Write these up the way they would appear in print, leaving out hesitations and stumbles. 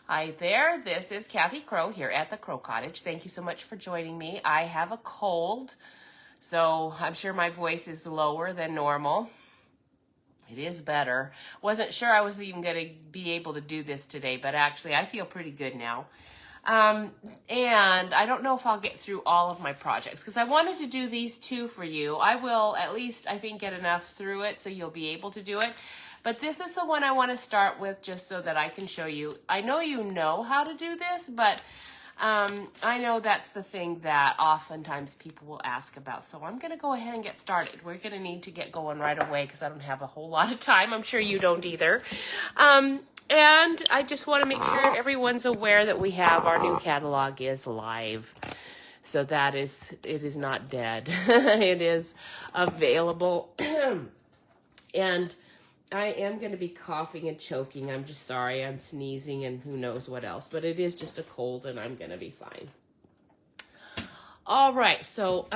Hi there, this is Kathy Crow here at the Crow Cottage. Thank you so much for joining me. I have a cold, so I'm sure my voice is lower than normal. It is better. Wasn't sure I was even going to be able to do this today, but actually I feel pretty good now. And I don't know if I'll get through all of my projects because I wanted to do these two for you. I will at least, I think, get enough through it so you'll be able to do it. But this is the one I want to start with just so that I can show you. I know you know how to do this, but I know that's the thing that oftentimes people will ask about. So I'm going to go ahead and get started. We're going to need to get going right away because I don't have a whole lot of time. I'm sure you don't either. And I just want to make sure everyone's aware that we have our new catalog is live. So that is, it is not dead. It is available. And I am going to be coughing and choking. I'm just sorry. I'm sneezing and who knows what else. But it is just a cold and I'm going to be fine. All right. So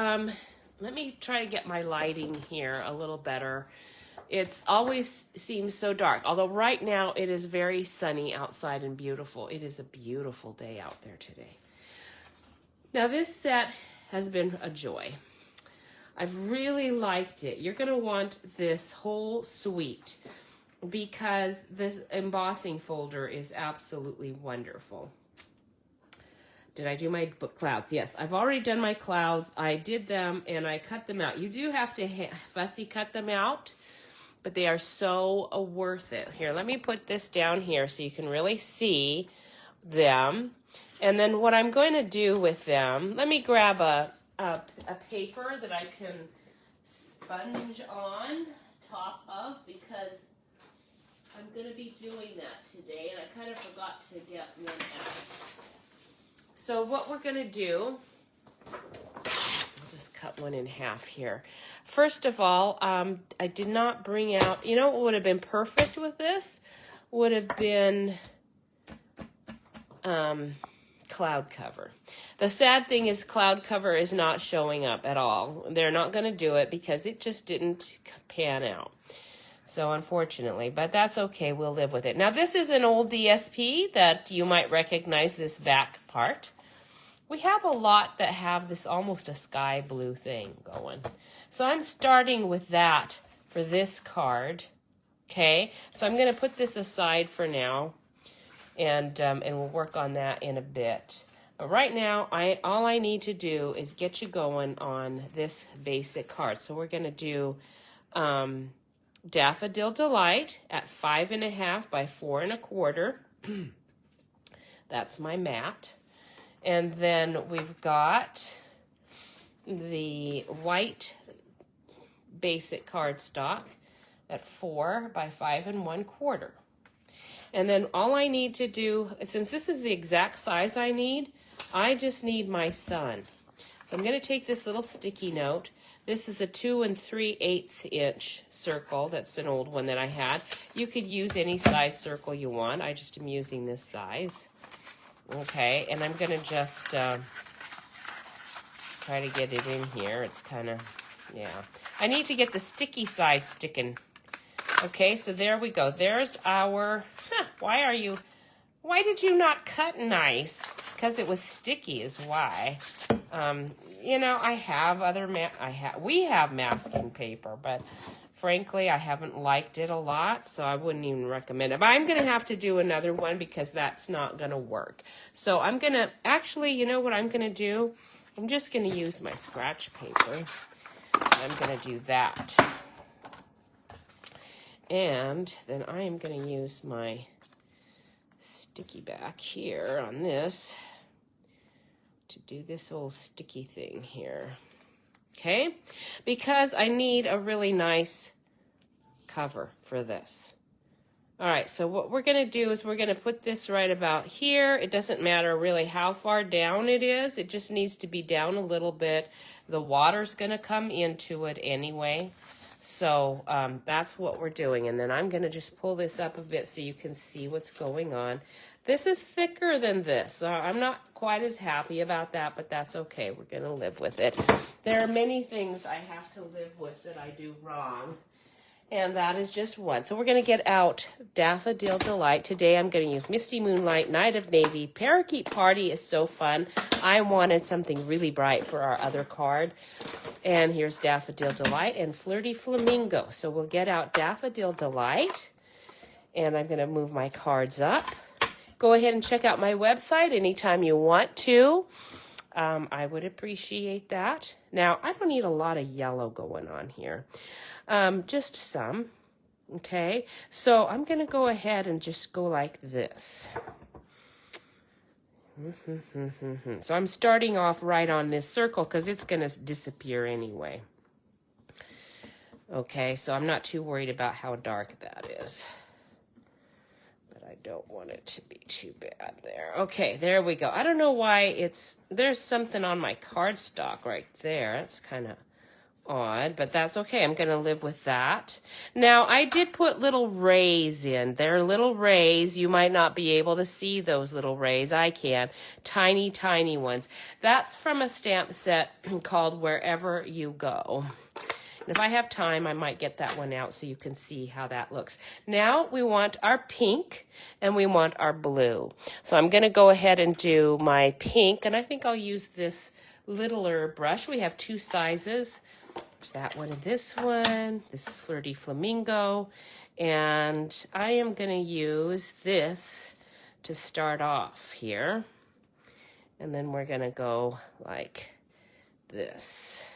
let me try to get my lighting here a little better. It's always seems so dark. Although right now it is very sunny outside and beautiful. It is a beautiful day out there today. Now this set has been a joy. I've really liked it. You're going to want this whole suite because this embossing folder is absolutely wonderful. Did I do my book clouds? Yes, I've already done my clouds. I did them and I cut them out. You do have to fussy cut them out, but they are so worth it. Here, let me put this down here so you can really see them. And then what I'm going to do with them, let me grab a paper that I can sponge on top of because I'm going to be doing that today and I kind of forgot to get one out. So what we're going to do, I'll just cut one in half here. First of all, I did not bring out, you know what would have been perfect with this? Would have been cloud cover. The sad thing is cloud cover is not showing up at all. They're not going to do it because it just didn't pan out. So unfortunately, but that's okay. We'll live with it. Now this is an old DSP that you might recognize this back part. We have a lot that have this almost a sky blue thing going. So I'm starting with that for this card. Okay, so I'm going to put this aside for now. And we'll work on that in a bit. But right now, all I need to do is get you going on this basic card. So we're going to do Daffodil Delight at 5.5 by 4 1/4. That's my mat. And then we've got the white basic cardstock at 4 by 5 1/4. And then all I need to do, since this is the exact size I need, I just need my sun. So I'm going to take this little sticky note. This is a 2 3/8 inch circle. That's an old one that I had. You could use any size circle you want. I just am using this size. Okay, and I'm going to just try to get it in here. It's kind of, yeah. I need to get the sticky side sticking. Okay, so there we go. There's our, why did you not cut nice? Because it was sticky is why. You know, I have other, we have masking paper, but frankly, I haven't liked it a lot, so I wouldn't even recommend it. But I'm going to have to do another one because that's not going to work. So I'm going to, actually, you know what I'm going to do? I'm just going to use my scratch paper. I'm going to do that. And then I am going to use my sticky back here on this to do this old sticky thing here. Okay? Because I need a really nice cover for this. All right, so what we're going to do is we're going to put this right about here. It doesn't matter really how far down it is. It just needs to be down a little bit. The water's going to come into it anyway. So that's what we're doing. And then I'm going to just pull this up a bit so you can see what's going on. This is thicker than this. I'm not quite as happy about that, but that's okay. We're going to live with it. There are many things I have to live with that I do wrong. And that is just one. So we're going to get out Daffodil Delight. Today I'm going to use Misty Moonlight, Night of Navy. Parakeet Party is so fun. I wanted something really bright for our other card. And here's Daffodil Delight and Flirty Flamingo. So we'll get out Daffodil Delight. And I'm going to move my cards up. Go ahead and check out my website anytime you want to. I would appreciate that. Now, I don't need a lot of yellow going on here. Just some, okay? So I'm going to go ahead and just go like this. So I'm starting off right on this circle because it's going to disappear anyway. Okay, so I'm not too worried about how dark that is. But I don't want it to be too bad there. Okay, there we go. I don't know why there's something on my cardstock right there. It's kind of odd, but that's okay. I'm going to live with that. Now, I did put little rays in. They're little rays. You might not be able to see those little rays. I can. Tiny, tiny ones. That's from a stamp set called Wherever You Go. And if I have time, I might get that one out so you can see how that looks. Now, we want our pink and we want our blue. So I'm going to go ahead and do my pink, and I think I'll use this littler brush. We have two sizes. There's that one and this one. This is Flirty Flamingo. And I am going to use this to start off here. And then we're going to go like this.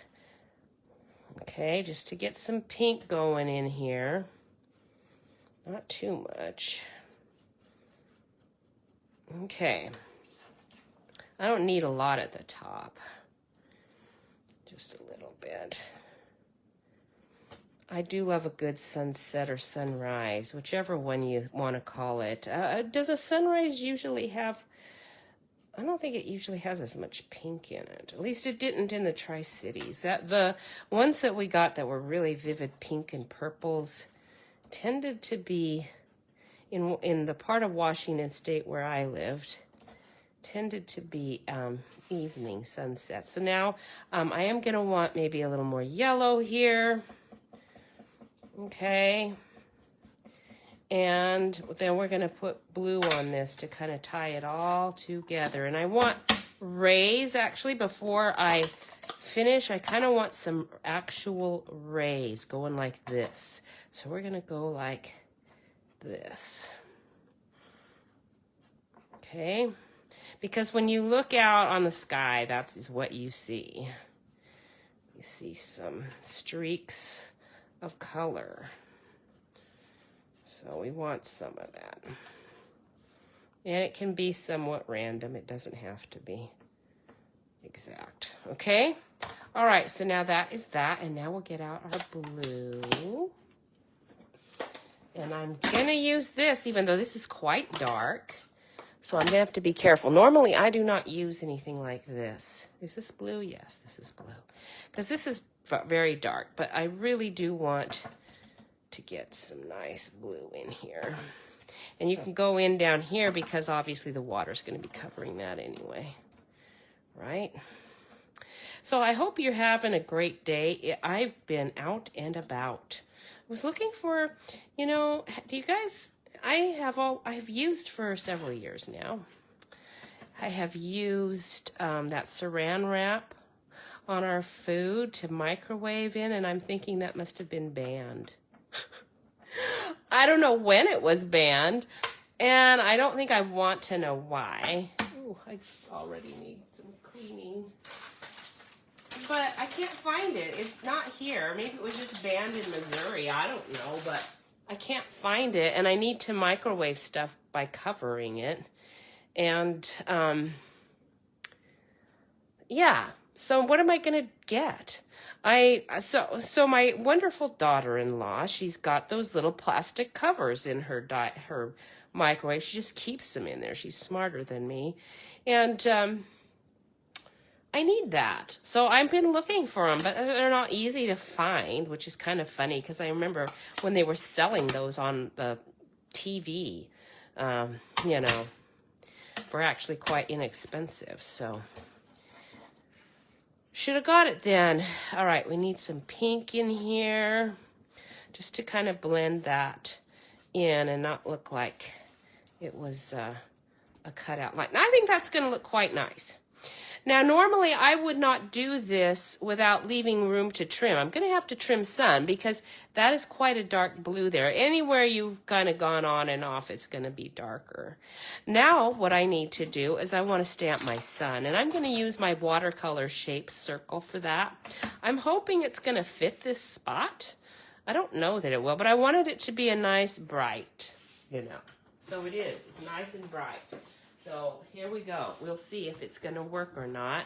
Okay, just to get some pink going in here. Not too much. Okay. I don't need a lot at the top. Just a little bit. I do love a good sunset or sunrise, whichever one you want to call it. Does a sunrise usually have... I don't think it usually has as much pink in it. At least it didn't in the Tri-Cities. The ones that we got that were really vivid pink and purples tended to be, in the part of Washington State where I lived, tended to be evening sunsets. So now I am going to want maybe a little more yellow here. Okay. And then we're going to put blue on this to kind of tie it all together. And I want rays, actually, before I finish, I kind of want some actual rays going like this. So we're going to go like this. Okay. Because when you look out on the sky, that is what you see. You see some streaks of color. So we want some of that. And it can be somewhat random. It doesn't have to be exact. Okay? All right, so now that is that. And now we'll get out our blue. And I'm going to use this, even though this is quite dark. So I'm going to have to be careful. Normally, I do not use anything like this. Is this blue? Yes, this is blue. Because this is very dark. But I really do want to get some nice blue in here. And you can go in down here because obviously the water's going to be covering that anyway. Right? So I hope you're having a great day. I've been out and about. I was looking for, do you guys... I've used for several years now. I have used that saran wrap on our food to microwave in, and I'm thinking that must have been banned. I don't know when it was banned, and I don't think I want to know why. Ooh, I already need some cleaning. But I can't find it. It's not here. Maybe it was just banned in Missouri. I don't know, but I can't find it, and I need to microwave stuff by covering it. And, yeah. So what am I going to get? So my wonderful daughter-in-law, she's got those little plastic covers in her microwave. She just keeps them in there. She's smarter than me. And, I need that. So I've been looking for them, but they're not easy to find, which is kind of funny because I remember when they were selling those on the TV, were actually quite inexpensive. So should have got it then. All right, we need some pink in here just to kind of blend that in and not look like it was a cutout line. I think that's going to look quite nice. Now, normally I would not do this without leaving room to trim. I'm going to have to trim some because that is quite a dark blue there. Anywhere you've kind of gone on and off, it's going to be darker. Now, what I need to do is I want to stamp my sun, and I'm going to use my watercolor shaped circle for that. I'm hoping it's going to fit this spot. I don't know that it will, but I wanted it to be a nice bright, you know. So it is. It's nice and bright. So here we go. We'll see if it's going to work or not.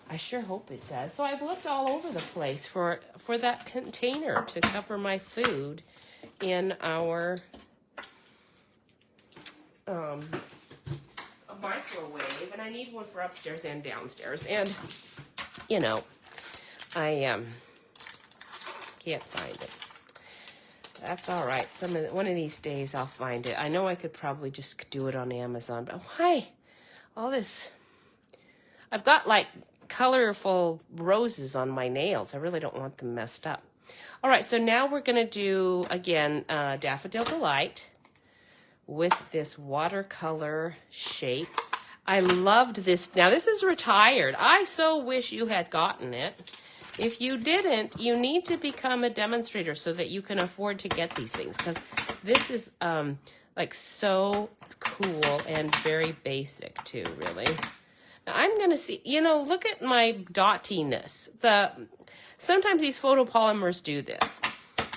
I sure hope it does. So I've looked all over the place for that container to cover my food in our a microwave. And I need one for upstairs and downstairs. And, you know, I can't find it. That's all right. One of these days I'll find it. I know I could probably just do it on Amazon, but why all this? I've got like colorful roses on my nails. I really don't want them messed up. All right, so now we're going to do, again, Daffodil Delight with this watercolor shape. I loved this. Now, this is retired. I so wish you had gotten it. If you didn't, you need to become a demonstrator so that you can afford to get these things, because this is like so cool and very basic too, really. Now I'm going to see, you know, look at my dottiness. Sometimes these photopolymers do this,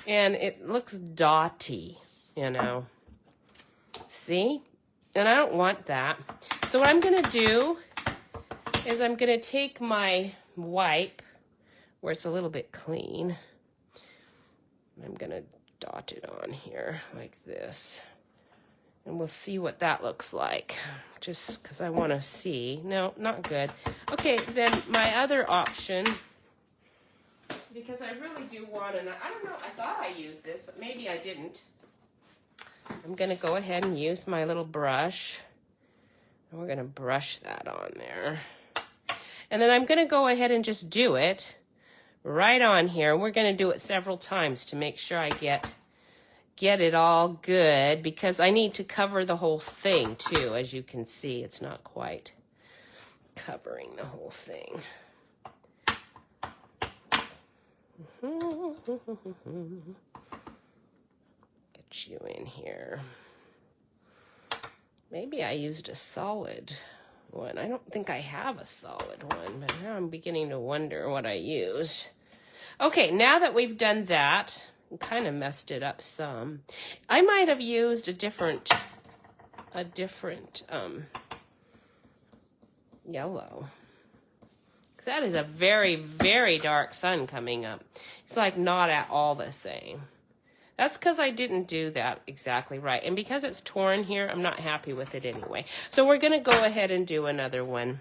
and it looks dotty, you know. See? And I don't want that. So what I'm going to do is I'm going to take my wipe, where it's a little bit clean. I'm going to dot it on here like this. And we'll see what that looks like. Just because I want to see. No, not good. Okay, then my other option, because I really do want to, I don't know, I thought I used this, but maybe I didn't. I'm going to go ahead and use my little brush. And we're going to brush that on there. And then I'm going to go ahead and just do it right on here. We're going to do it several times to make sure I get it all good, because I need to cover the whole thing too. As you can see, it's not quite covering the whole thing. Get you in here. Maybe I used a solid one. I don't think I have a solid one, but now I'm beginning to wonder what I used. Okay, now that we've done that, I kind of messed it up some. I might have used a different yellow. That is a very, very dark sun coming up. It's like not at all the same. That's because I didn't do that exactly right. And because it's torn here, I'm not happy with it anyway. So we're going to go ahead and do another one.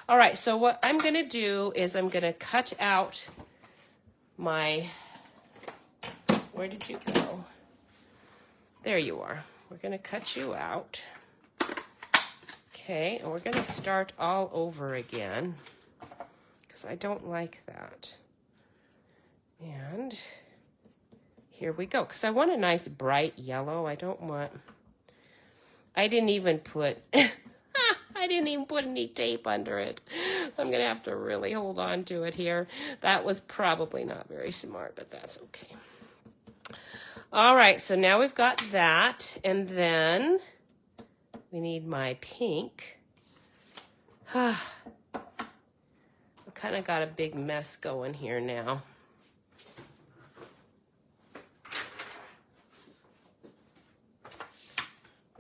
All right, so what I'm going to do is I'm going to cut out my... Where did you go? There you are. We're going to cut you out. Okay, and we're going to start all over again, because I don't like that. And here we go, because I want a nice bright yellow. I didn't even put any tape under it. I'm going to have to really hold on to it here. That was probably not very smart, but that's okay. All right, so now we've got that, and then we need my pink. I kind of got a big mess going here now.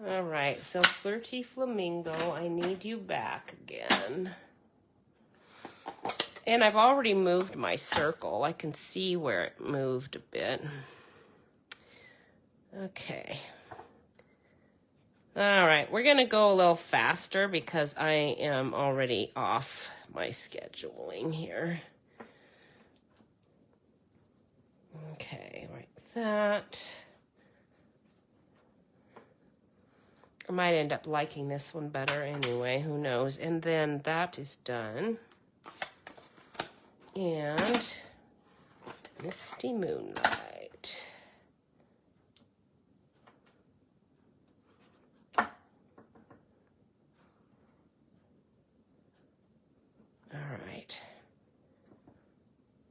All right, so Flirty Flamingo, I need you back again. And I've already moved my circle. I can see where it moved a bit. Okay. All right, we're going to go a little faster because I am already off my scheduling here. Okay, like that. I might end up liking this one better anyway, who knows. And then that is done. And Misty Moonlight.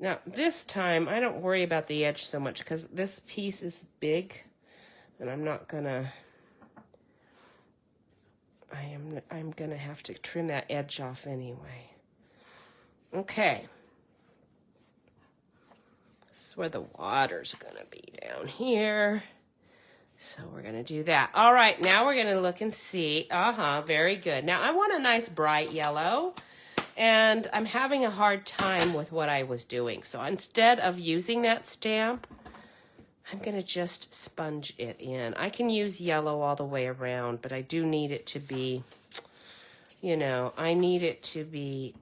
Now, this time, I don't worry about the edge so much because this piece is big, and I'm not gonna, I'm gonna have to trim that edge off anyway. Okay. This is where the water's gonna be down here. So we're gonna do that. All right, now we're gonna look and see. Very good. Now I want a nice bright yellow. And I'm having a hard time with what I was doing. So instead of using that stamp, I'm going to just sponge it in. I can use yellow all the way around, but I do need it to be, you know, I need it to be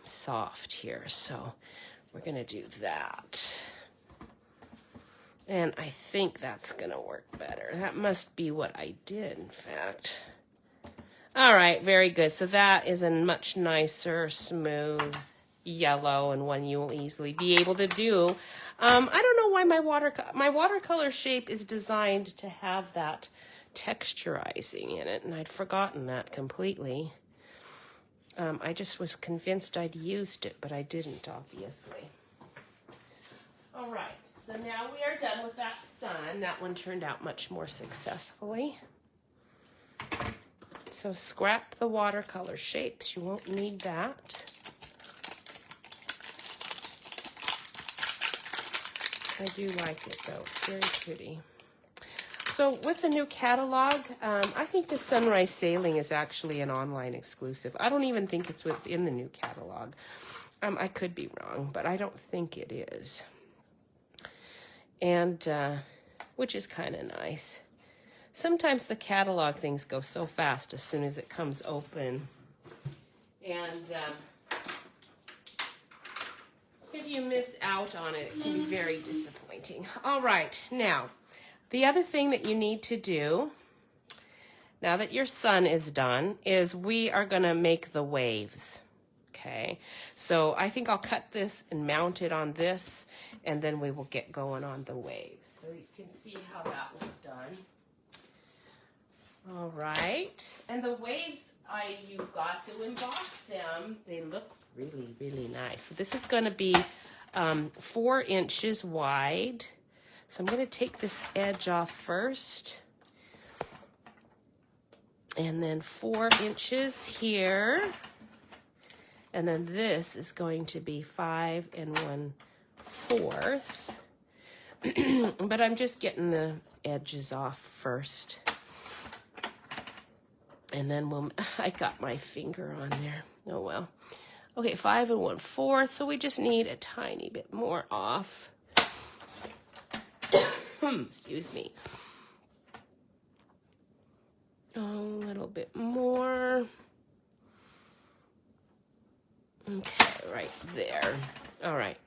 soft here. So we're going to do that. And I think that's going to work better. That must be what I did, in fact. All right, very good. So that is a much nicer, smooth yellow and one you will easily be able to do. I don't know why my watercolor shape is designed to have that texturizing in it, and I'd forgotten that completely. I just was convinced I'd used it, but I didn't, obviously. All right, so now we are done with that sun. That one turned out much more successfully. So scrap the watercolor shapes. You won't need that. I do like it though. It's very pretty. So with the new catalog, I think the Sunrise Sailing is actually an online exclusive. I don't even think it's within the new catalog. I could be wrong, but I don't think it is. And which is kind of nice. Sometimes the catalog things go so fast as soon as it comes open. And if you miss out on it, it can be very disappointing. All right, now, the other thing that you need to do, now that your sun is done, is we are going to make the waves. Okay, so I think I'll cut this and mount it on this, and then we will get going on the waves. So you can see how that was done. All right, and the waves, you've got to emboss them. They look really, really nice. So this is going to be 4 inches wide. So I'm going to take this edge off first. And then 4 inches here. And then this is going to be 5 1/4. But I'm just getting the edges off first. And then I got my finger on there. Oh well. Okay, 5 1/4. So we just need a tiny bit more off. Excuse me. A little bit more. Okay, right there. All right.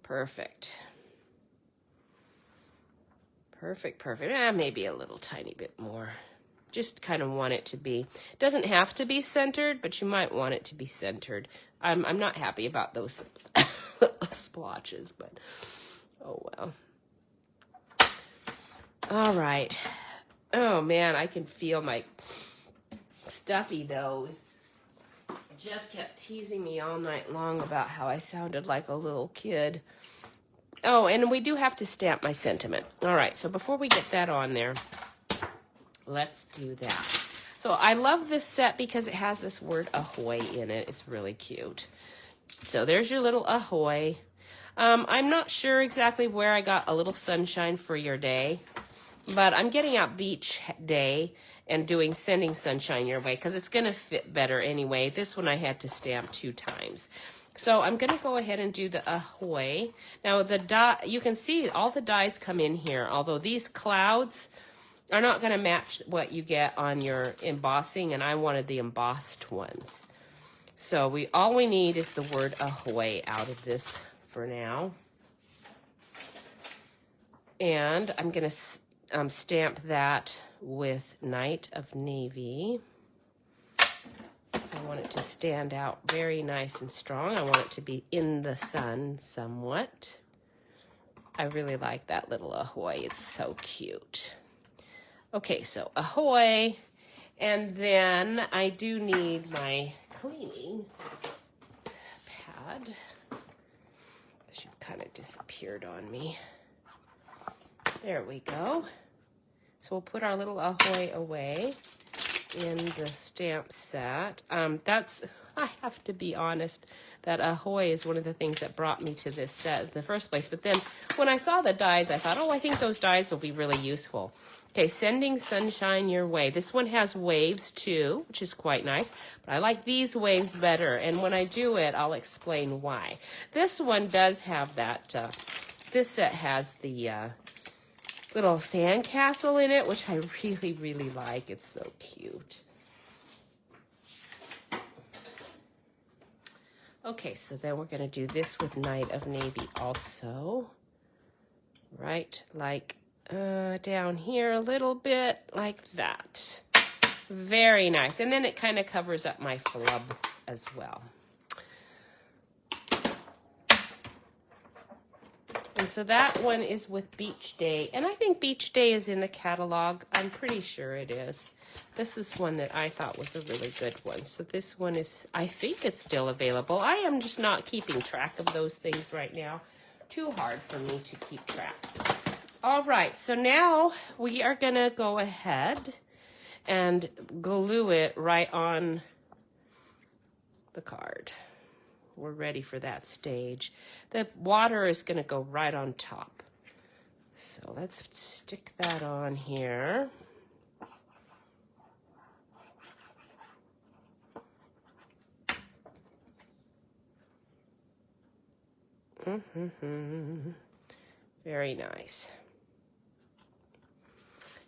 Perfect. Perfect, perfect. Maybe a little tiny bit more. Just kind of want it to be, doesn't have to be centered, but you might want it to be centered. I'm not happy about those splotches, but oh well. All right. Oh man, I can feel my stuffy nose. Jeff kept teasing me all night long about how I sounded like a little kid. Oh, and we do have to stamp my sentiment. All right, so before we get that on there, let's do that. So I love this set because it has this word ahoy in it. It's really cute. So there's your little ahoy. I'm not sure exactly where I got a little sunshine for your day, but I'm getting out beach day and sending sunshine your way because it's going to fit better anyway. This one I had to stamp 2 times. So I'm going to go ahead and do the ahoy. Now the die, you can see all the dies come in here, although these clouds are not going to match what you get on your embossing, and I wanted the embossed ones. So all we need is the word ahoy out of this for now. And I'm going to stamp that with Night of Navy. I want it to stand out very nice and strong. I want it to be in the sun somewhat. I really like that little ahoy. It's so cute. Okay, so ahoy. And then I do need my cleaning had. She kind of disappeared on me. There we go. So we'll put our little ahoy away in the stamp set. I have to be honest, that ahoy is one of the things that brought me to this set in the first place. But then when I saw the dies, I thought, oh, I think those dies will be really useful. Okay, Sending Sunshine Your Way. This one has waves too, which is quite nice. But I like these waves better. And when I do it, I'll explain why. This one does have that, this set has the little sandcastle in it, which I really, really like. It's so cute. Okay, so then we're going to do this with Night of Navy also. Right, like down here a little bit, like that. Very nice. And then it kind of covers up my flub as well. And so that one is with Beach Day. And I think Beach Day is in the catalog. I'm pretty sure it is. This is one that I thought was a really good one. So this one is, I think it's still available. I am just not keeping track of those things right now. Too hard for me to keep track. All right, so now we are going to go ahead and glue it right on the card. We're ready for that stage. The water is going to go right on top. So let's stick that on here. Very nice.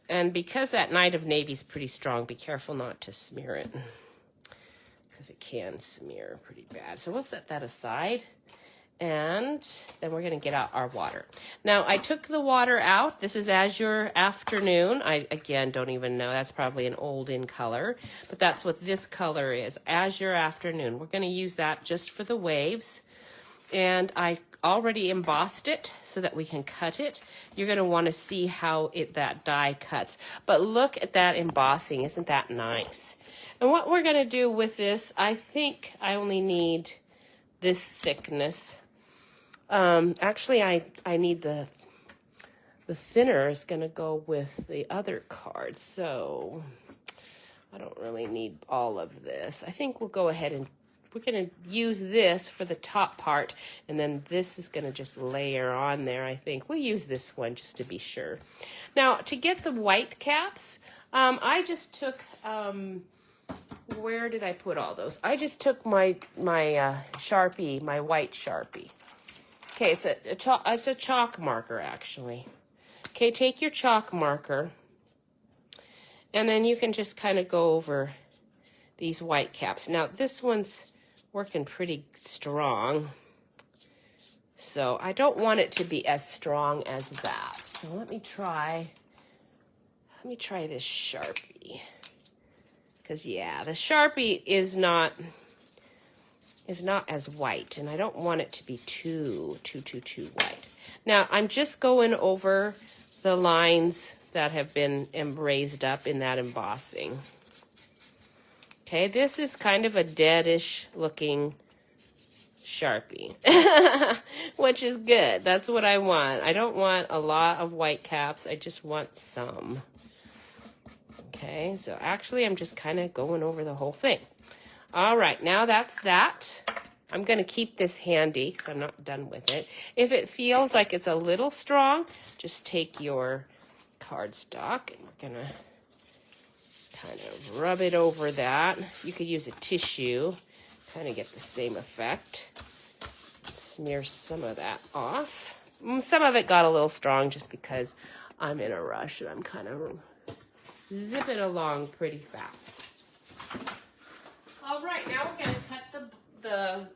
And because that Night of Navy is pretty strong, be careful not to smear it, because it can smear pretty bad. So we'll set that aside, and then we're going to get out our water. Now, I took the water out. This is Azure Afternoon. I, again, don't even know. That's probably an old in color, but that's what this color is, Azure Afternoon. We're going to use that just for the waves. And I already embossed it so that we can cut it. You're going to want to see how that die cuts. But look at that embossing. Isn't that nice? And what we're going to do with this, I think I only need this thickness. Actually, I need the thinner is going to go with the other card. So I don't really need all of this. I think we'll go ahead and we're going to use this for the top part, and then this is going to just layer on there, I think. We'll use this one just to be sure. Now, to get the white caps, I just took, where did I put all those? I just took my Sharpie, my white Sharpie. Okay, it's a chalk marker, actually. Okay, take your chalk marker, and then you can just kind of go over these white caps. Now, this one's working pretty strong, so I don't want it to be as strong as that. So let me try this Sharpie, because yeah, the Sharpie is not as white, and I don't want it to be too white. Now I'm just going over the lines that have been raised up in that embossing. Okay, this is kind of a deadish looking Sharpie, which is good. That's what I want. I don't want a lot of white caps. I just want some. Okay, so actually I'm just kind of going over the whole thing. All right, now that's that. I'm going to keep this handy because I'm not done with it. If it feels like it's a little strong, just take your cardstock and we're going to kind of rub it over that. You could use a tissue, kind of get the same effect. Smear some of that off. Some of it got a little strong just because I'm in a rush and I'm kind of zipping along pretty fast. All right, now we're going to cut the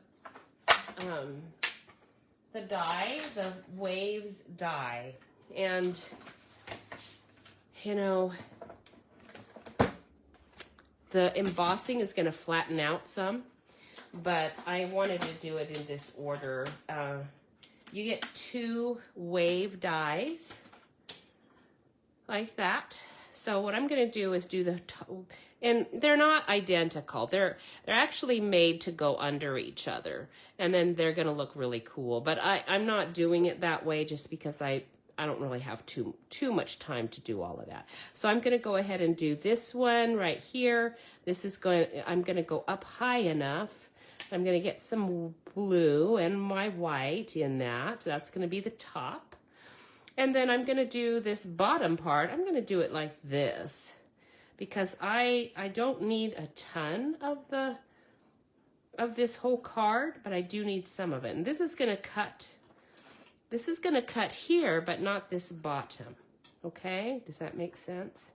die, the waves die. And, you know, the embossing is going to flatten out some, but I wanted to do it in this order. You get 2 wave dies like that. So what I'm going to do is do the and they're not identical. They're actually made to go under each other, and then they're going to look really cool. But I'm not doing it that way just because I don't really have too much time to do all of that. So I'm going to go ahead and do this one right here. I'm going to go up high enough. I'm going to get some blue and my white in that. That's going to be the top. And then I'm going to do this bottom part. I'm going to do it like this because I don't need a ton of this whole card, but I do need some of it. And this is going to cut here, but not this bottom. Okay? Does that make sense?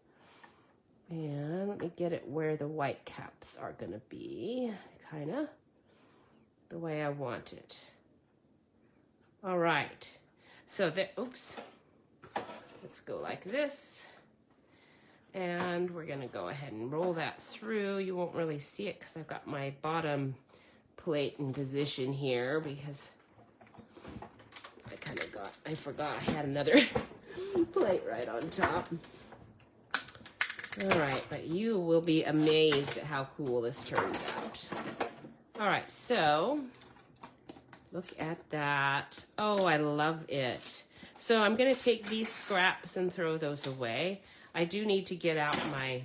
And let me get it where the white caps are going to be, kind of the way I want it. All right. So oops. Let's go like this. And we're going to go ahead and roll that through. You won't really see it because I've got my bottom plate in position here because I forgot I had another plate right on top. All right, but you will be amazed at how cool this turns out. All right, so look at that. Oh, I love it. So I'm going to take these scraps and throw those away. I do need to get out my,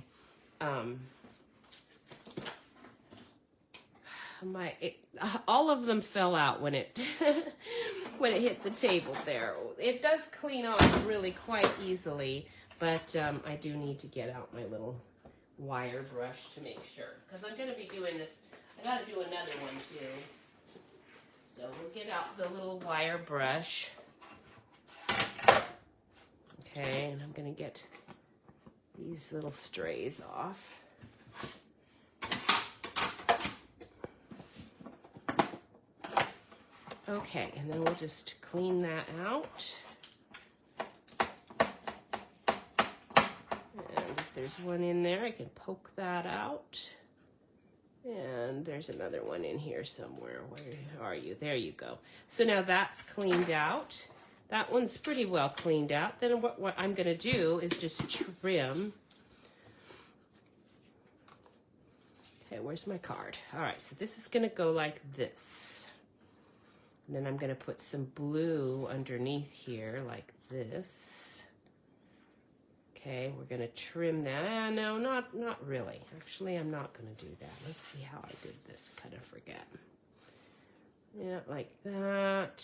all of them fell out when it, when it hit the table there. It does clean off really quite easily, but I do need to get out my little wire brush to make sure. Because I'm going to be doing this, I got to do another one too. So we'll get out the little wire brush. Okay, and I'm going to get these little strays off. Okay, and then we'll just clean that out. And if there's one in there, I can poke that out. And there's another one in here somewhere. Where are you? There you go. So now that's cleaned out. That one's pretty well cleaned out. Then what I'm going to do is just trim. Okay, where's my card? All right, so this is going to go like this. And then I'm going to put some blue underneath here like this. Okay, we're going to trim that. No, not really. Actually, I'm not going to do that. Let's see how I did this. I kind of forget. Yeah, like that.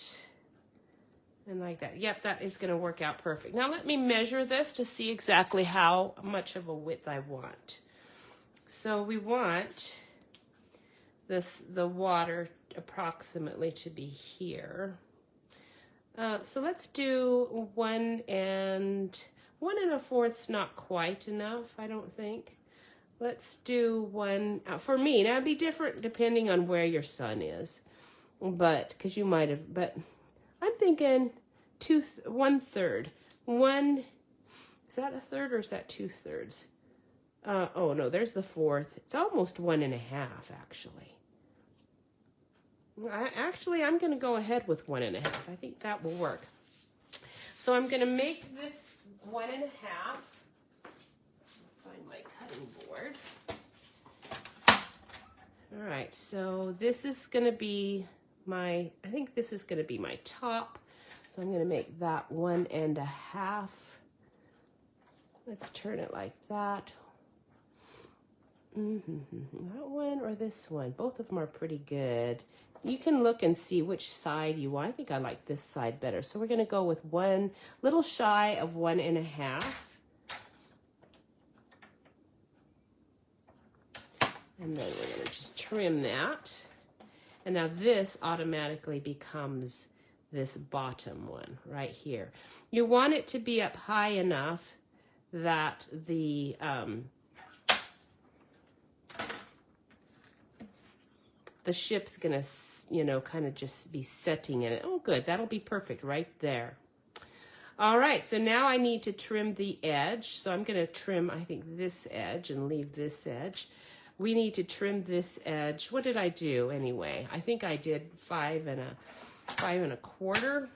And like that. Yep, that is going to work out perfect. Now let me measure this to see exactly how much of a width I want. So we want the water approximately to be here. So let's do 1 1.25's not quite enough, I don't think. Let's do 1, for me, now it'd be different depending on where your sun is. But, because you might have, but I'm thinking 1/3. Is that a third or is that 2/3? Oh no, there's the 1/4. It's almost 1.5 actually. I'm going to go ahead with 1.5. I think that will work. So I'm going to make this 1.5. Find my cutting board. All right, so this is going to be I think this is going to be my top. So I'm going to make that 1.5. Let's turn it like that. That one or this one? Both of them are pretty good. You can look and see which side you want. I think I like this side better. So we're going to go with one little shy of 1.5. And then we're going to just trim that. And now this automatically becomes this bottom one right here. You want it to be up high enough that the ship's gonna, kind of just be setting in it. Oh, good. That'll be perfect right there. All right, so now I need to trim the edge. So I'm gonna trim, I think, this edge and leave this edge. We need to trim this edge. What did I do anyway? I think I did 5 1/4.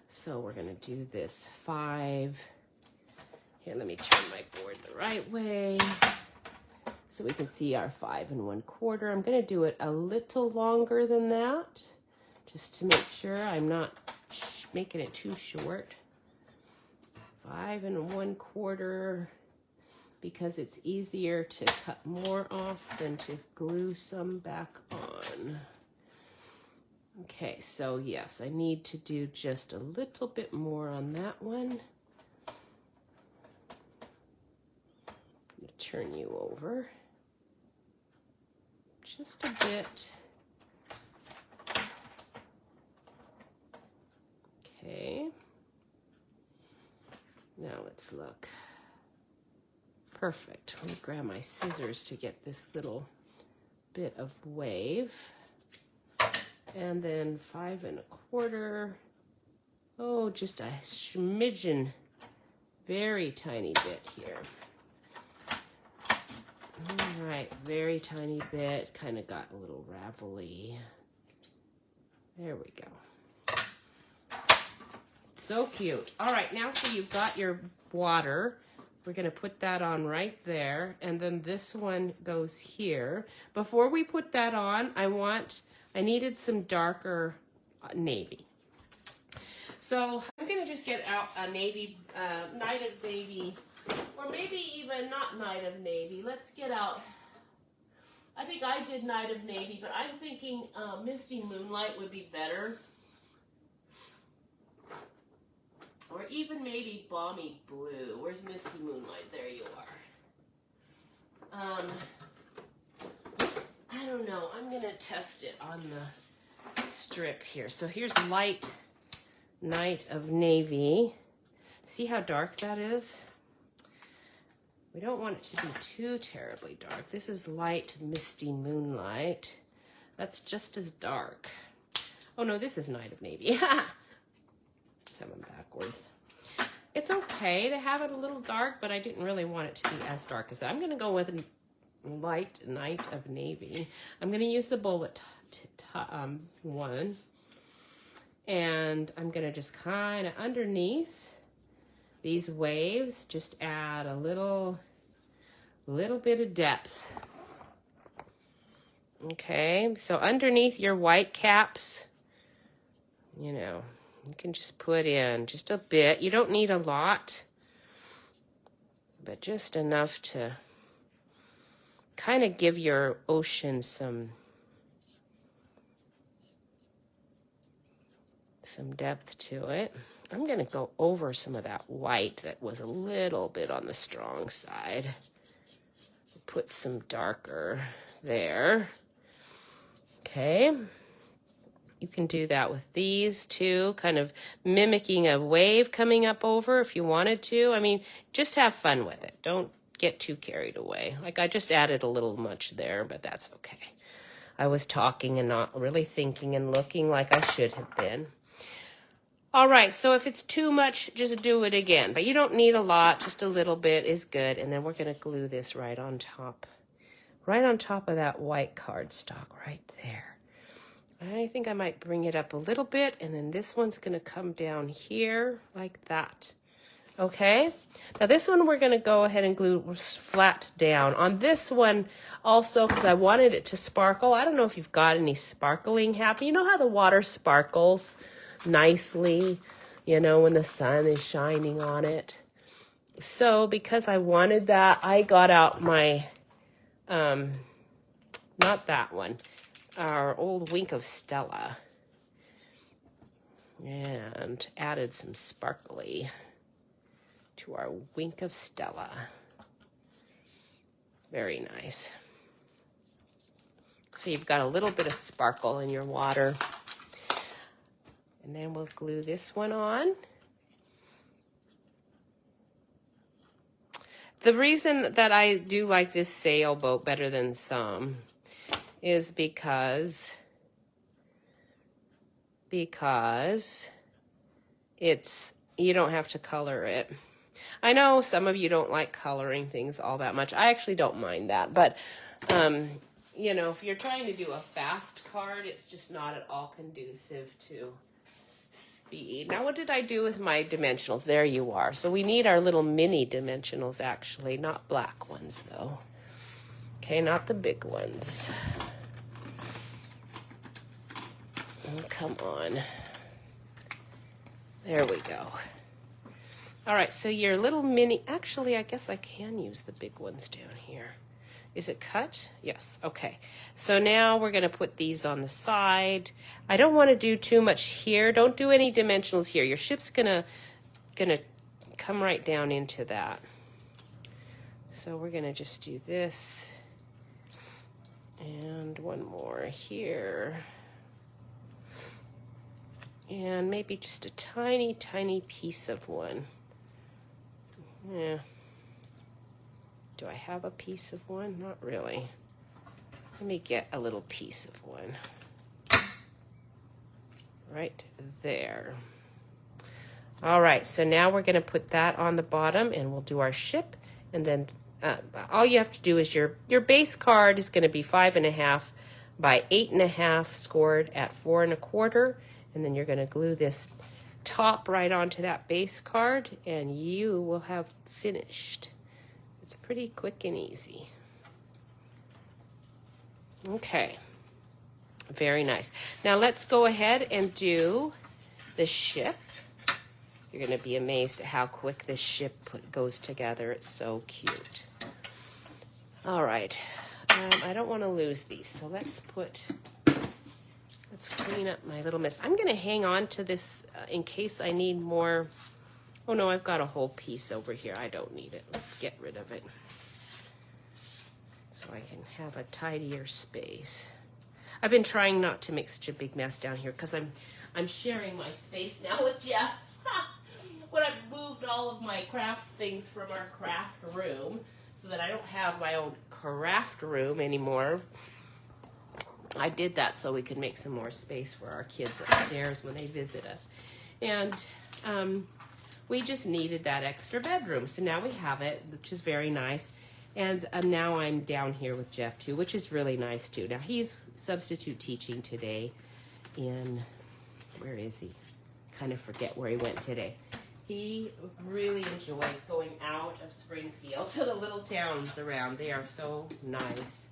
So we're gonna do this 5. Here, let me turn my board the right way so we can see our 5 1/4. I'm going to do it a little longer than that, just to make sure I'm not making it too short. 5 1/4, because it's easier to cut more off than to glue some back on. Okay, so yes, I need to do just a little bit more on that one. I'm going to turn you over just a bit. Okay. Now let's look. Perfect. Let me grab my scissors to get this little bit of wave. And then 5 1/4. Oh, just a smidgen, very tiny bit here. All right, very tiny bit. Kind of got a little ravelly. There we go. So cute. All right, now so you've got your water. We're going to put that on right there. And then this one goes here. Before we put that on, I needed some darker navy. So I'm going to just get out a navy, Night of Navy, or maybe even not Night of Navy. Let's get out, I think I did Night of Navy, but I'm thinking Misty Moonlight would be better. Or even maybe Balmy Blue. Where's Misty Moonlight? There you are. I don't know. I'm going to test it on the strip here. So here's light Night of Navy. See how dark that is? We don't want it to be too terribly dark. This is light Misty Moonlight. That's just as dark. Oh no, this is Night of Navy. Coming backwards. It's okay to have it a little dark, but I didn't really want it to be as dark as that. I'm going to go with a light Night of Navy. I'm going to use the bullet one, and I'm going to just kind of underneath these waves just add a little bit of depth. Okay, so underneath your white caps, you know, you can just put in just a bit. You don't need a lot, but just enough to kind of give your ocean some depth to it. I'm going to go over some of that white that was a little bit on the strong side. Put some darker there. Okay. You can do that with these too, kind of mimicking a wave coming up over if you wanted to. I mean, just have fun with it. Don't get too carried away. Like I just added a little much there, but that's okay. I was talking and not really thinking and looking like I should have been. All right, so if it's too much, just do it again. But you don't need a lot, just a little bit is good. And then we're going to glue this right on top of that white cardstock right there. I think I might bring it up a little bit, and then this one's going to come down here like that. Okay, now this one we're going to go ahead and glue flat down. On this one also, because I wanted it to sparkle, I don't know if you've got any sparkling happening. You know how the water sparkles nicely, you know, when the sun is shining on it? So because I wanted that, I got out my, not that one, our old Wink of Stella, and added some sparkly to our Wink of Stella. Very nice. So you've got a little bit of sparkle in your water. And then we'll glue this one on. The reason that I do like this sailboat better than some is because it's, you don't have to color it. I know some of you don't like coloring things all that much. I actually don't mind that, but you know, if you're trying to do a fast card, it's just not at all conducive to speed. Now what did I do with my dimensionals? There you are. So we need our little mini dimensionals actually, not black ones though. Okay, not the big ones. Oh, come on. There we go. All right, so your little mini, actually, I guess I can use the big ones down here. Is it cut? Yes, okay. So now we're gonna put these on the side. I don't wanna do too much here. Don't do any dimensionals here. Your ship's gonna come right down into that. So we're gonna just do this. And one more here. And maybe just a tiny, tiny piece of one. Yeah. Do I have a piece of one? Not really. Let me get a little piece of one. Right there. All right, so now we're gonna put that on the bottom and we'll do our ship. And then all you have to do is your base card is gonna be 5.5 by 8.5 scored at 4 1/4. And then you're gonna glue this top right onto that base card and you will have finished. It's pretty quick and easy. Okay, very nice. Now let's go ahead and do the ship. You're gonna be amazed at how quick this ship goes together. It's so cute. All right, I don't wanna lose these, so let's clean up my little mess. I'm gonna hang on to this in case I need more. Oh no, I've got a whole piece over here. I don't need it. Let's get rid of it so I can have a tidier space. I've been trying not to make such a big mess down here because I'm sharing my space now with Jeff. When I've moved all of my craft things from our craft room so that I don't have my own craft room anymore. I did that so we could make some more space for our kids upstairs when they visit us. And we just needed that extra bedroom. So now we have it, which is very nice. And now I'm down here with Jeff too, which is really nice too. Now he's substitute teaching today in, where is he? Kind of forget where he went today. He really enjoys going out of Springfield to the little towns around. They are so nice.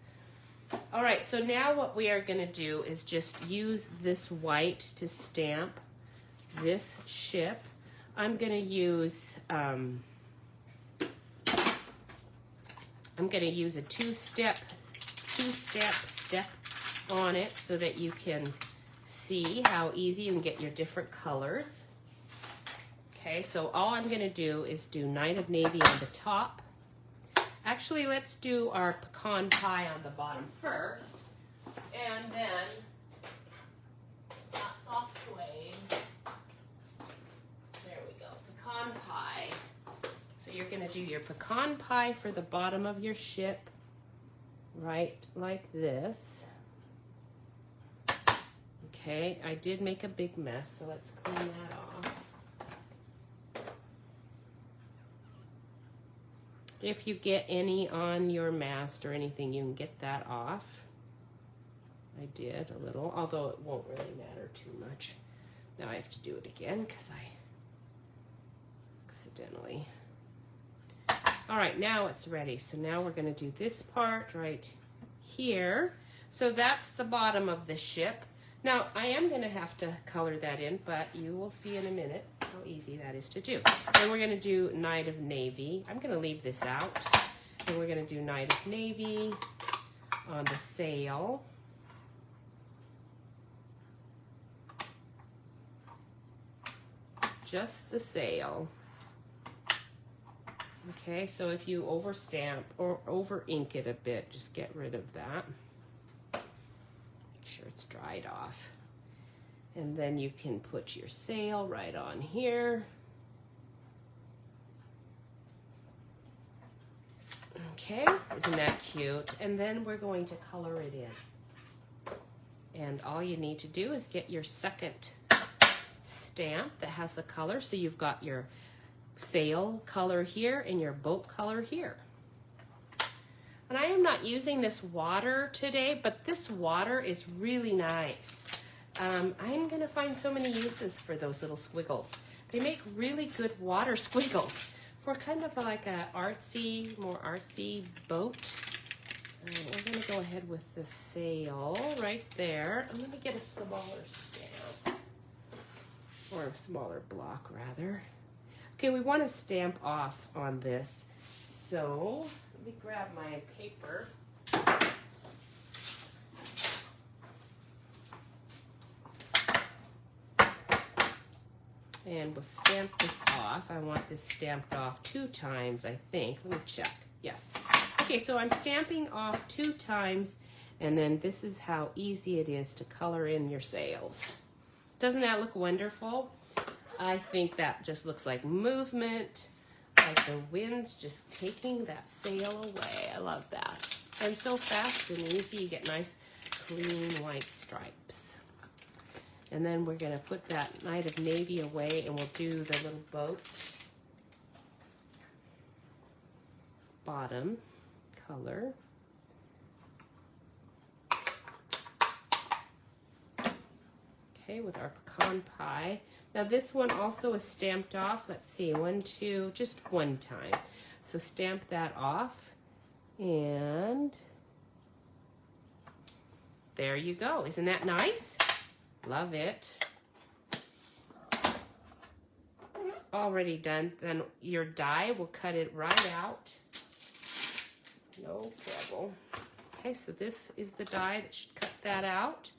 All right, so now what we are gonna do is just use this white to stamp this ship. I'm gonna use a two-step on it so that you can see how easy you can get your different colors. Okay, so all I'm gonna do is do Night of Navy on the top. Actually, let's do our pecan pie on the bottom first, and then soft suede. There we go, pecan pie. So you're gonna do your pecan pie for the bottom of your ship, right like this. Okay, I did make a big mess, so let's clean that off. If you get any on your mast or anything, you can get that off. I did a little, although it won't really matter too much. Now I have to do it again because I accidentally. All right, now it's ready. So now we're gonna do this part right here. So that's the bottom of the ship. Now, I am gonna have to color that in, but you will see in a minute how easy that is to do. Then we're gonna do Night of Navy. I'm gonna leave this out. And we're gonna do Night of Navy on the sail. Just the sail. Okay, so if you overstamp or over ink it a bit, just get rid of that. Make sure it's dried off. And then you can put your sail right on here. Okay, isn't that cute? And then we're going to color it in. And all you need to do is get your second stamp that has the color. So you've got your sail color here and your boat color here. And I am not using this water today, but this water is really nice I'm gonna find so many uses for those little squiggles. They make really good water squiggles for kind of like a artsy, more artsy boat. We're gonna go ahead with the sail right there. I'm gonna get a smaller stamp, or a smaller block rather. Okay, we want to stamp off on this. So let me grab my paper. And we'll stamp this off. I want this stamped off 2 times, I think. Let me check. Yes. Okay, so I'm stamping off 2 times, and then this is how easy it is to color in your sails. Doesn't that look wonderful? I think that just looks like movement, like the wind's just taking that sail away. I love that. And so fast and easy, you get nice, clean white stripes. And then we're gonna put that Night of Navy away, and we'll do the little boat bottom color. Okay, with our pecan pie. Now this one also is stamped off. Let's see, 1, 2, just 1 time. So stamp that off, and there you go. Isn't that nice? Love it. Already done. Then your die will cut it right out. No trouble. Okay, so this is the die that should cut that out.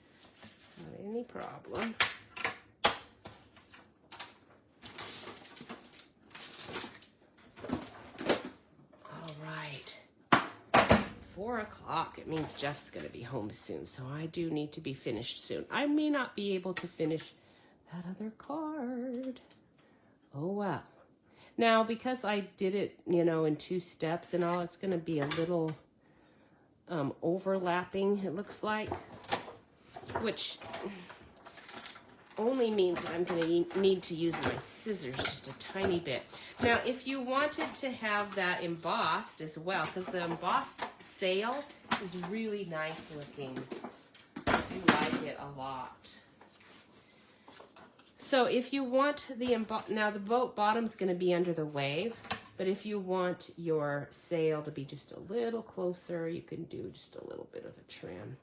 Not any problem. All right. 4 o'clock. It means Jeff's going to be home soon, so I do need to be finished soon. I may not be able to finish that other card. Oh, wow. Now, because I did it, you know, in 2 steps and all, it's going to be a little overlapping, it looks like, which only means that I'm going to need to use my scissors just a tiny bit. Now, if you wanted to have that embossed as well, because the embossed sail is really nice looking. I do like it a lot. So if you want the now the boat bottom's going to be under the wave, but if you want your sail to be just a little closer, you can do just a little bit of a trim.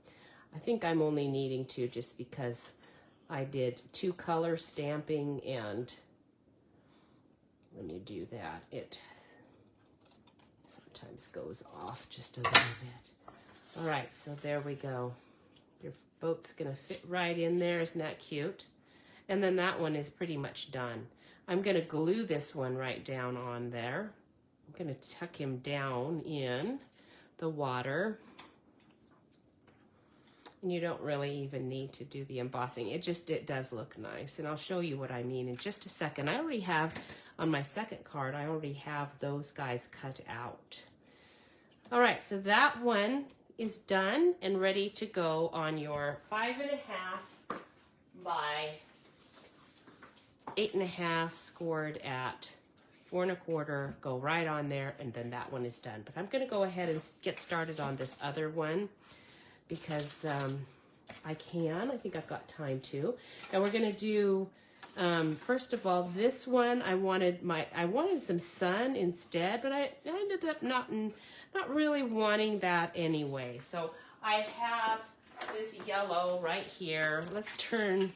I think I'm only needing to just because I did 2 color stamping, and when you do that, it sometimes goes off just a little bit. All right, so there we go. Your boat's gonna fit right in there. Isn't that cute? And then that one is pretty much done. I'm gonna glue this one right down on there. I'm gonna tuck him down in the water. And you don't really even need to do the embossing. It does look nice. And I'll show you what I mean in just a second. I already have, on my second card, I already have those guys cut out. All right, so that one is done and ready to go on your 5.5 by 8.5 scored at 4 1/4. Go right on there, and then that one is done. But I'm gonna go ahead and get started on this other one, because I think I've got time to. And we're gonna do, first of all, this one, I wanted some sun instead, but I ended up not really wanting that anyway. So I have this yellow right here. Let's turn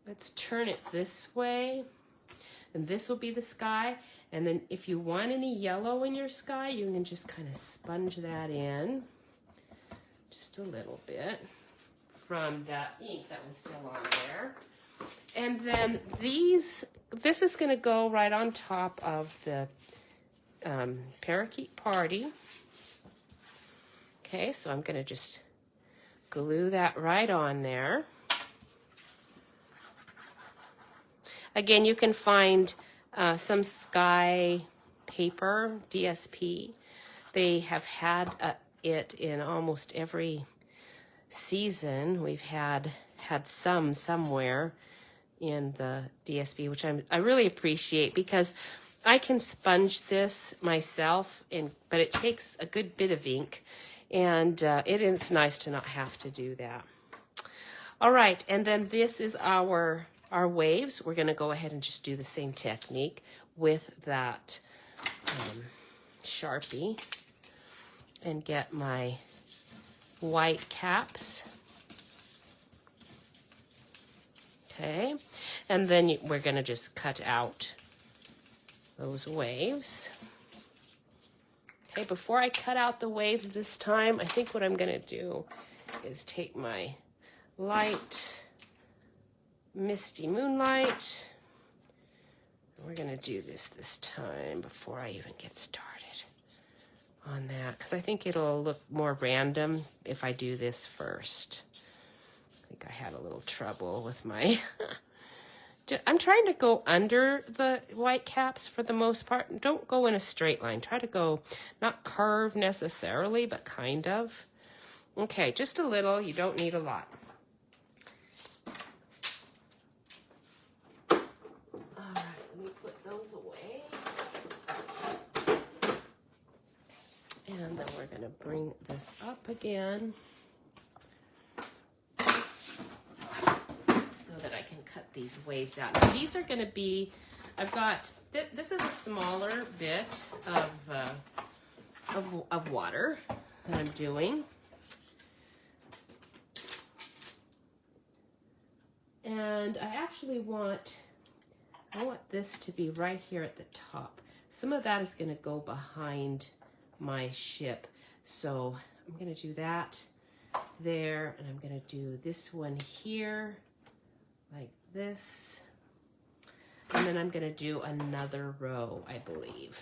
it this way, and this will be the sky. And then if you want any yellow in your sky, you can just kind of sponge that in. Just a little bit from that ink that was still on there. And then this is going to go right on top of the Parakeet Party. Okay, so I'm going to just glue that right on there. Again, you can find some sky paper, DSP. They have had it in almost every season. We've had some somewhere in the DSP, which I really appreciate, because I can sponge this myself, but it takes a good bit of ink, and it's nice to not have to do that. All right, and then this is our waves. We're gonna go ahead and just do the same technique with that Sharpie and get my white caps. Okay, and then we're gonna just cut out those waves. Okay, before I cut out the waves this time, I think what I'm gonna do is take my light Misty Moonlight. We're gonna do this time before I even get started on that, because I think it'll look more random if I do this first. I think I had a little trouble with my I'm trying to go under the white caps for the most part. Don't go in a straight line. Try to go, not curve necessarily, but kind of. Okay, just a little. You don't need a lot. All right, let me put those away. And then we're going to bring this up again, that I can cut these waves out. Now, these are going to be, I've got, this is a smaller bit of water that I'm doing. And I actually want this to be right here at the top. Some of that is going to go behind my ship. So I'm going to do that there, and I'm going to do this one here, like this, and then I'm gonna do another row, I believe.